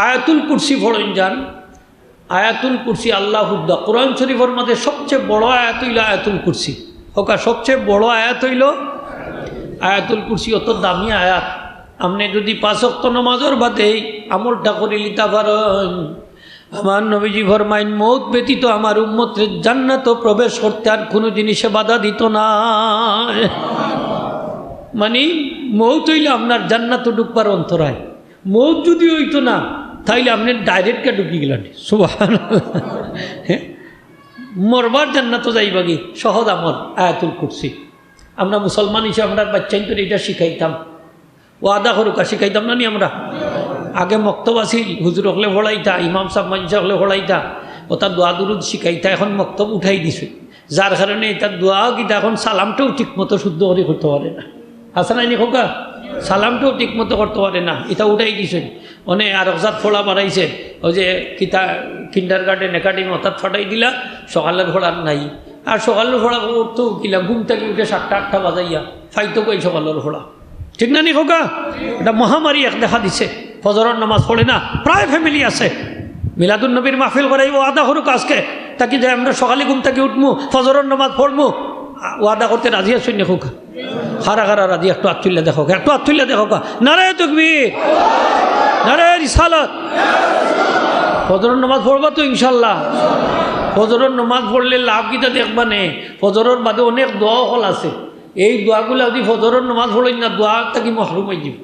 আয়াতুল কুরসি পড়েন যান। আয়াতুল কুরসি আল্লাহুদ্দা কোরআন শরীফের মধ্যে সবচেয়ে বড় আয়াত হইল আয়াতুল কুরসি। হোকা সবচেয়ে বড় আয়াত হইল আয়াতুল কুরসি, অত দামি আয়াত। আপনি যদি 5 ওয়াক্ত নামাজের বাদে আমলটা করে লিতা পারেন, আমার নবীজি ফরমাইন মৌত ব্যতীত আমার উম্মতের জান্নাত প্রবেশ করতে আর কোনো জিনিসে বাধা দিত না। মানে মৌত হইলে আপনার জান্নাত ঢুকবার অন্তরায়। মৌত যদি হইতো না তাইলে আপনি ডাইরেক্টকে ঢুকি গেলেন। সুবহানাল্লাহ। মরবার জান্নাত যাইবা কি সহজ আমল আয়াতুল কুরসি। আমরা মুসলমান হিসেবে আমরা বাচ্চাইন তো এটা শিখাইতাম, ওয়াদা করুকা শিখাইতাম না নি আমরা। আগে মক্তব আসিল, হুজুর হলে পড়াইতা, ইমাম সাহেব মানুষ হলে পড়াইতা, ও তার দোয়া দুরুদ শিখাইতা। এখন মক্তব উঠাই দিছে, যার কারণে তার দোয়া কিতা এখন সালামটাও ঠিকমতো শুদ্ধ করে করতে পারে না। হাসান আইনি খোকা সালামটাও ঠিকমতো করতে পারে না, এটা উঠাই দিছে। অনেক আর হজাত ফোড়া বাড়াইছে, ওই যে কিতা কিন্ডার গার্ডেন একাডেমি অর্থাৎ ফটাই দিলা, সকালের ফোড়ার নাই। আর সকালের ফোড়া উঠতেও কিলা ঘুম থেকে উঠে 7টা 8টা বাজাইয়া ফাইতো কই সকালের ফোড়া, ঠিক না নি খোকা? এটা মহামারী এক দেখা দিছে। ফজরের নামাজ পড়ে না, প্রায় ফ্যামিলি আছে। মিলাদুন নবীর মাহফিল করাই ওয়াদা করুক আজকে, তাকে যে আমরা সকালে ঘুম থেকে উঠবো, ফজরের নামাজ পড়বো, ওয়াদা করতে রাজি আছো নি খোকা? হারা হারা রাজি, একটু আত্মুল্লা দেখো, একটু আত্মুল্লা দেখো। নারায়ে তাকবীর, নারায়ে রিসালাত। ফজরের নামাজ পড়বা তো ইনশাল্লাহ। ফজরের নামাজ পড়লে লাভ কিটা দেখবা নে, ফজরের বাদে অনেক দোয়া হল আছে। এই দোয়াগুলো যদি ফজরের নামাজ পড়েন না, দোয়া থাকি মহরুম হয়ে যাবে।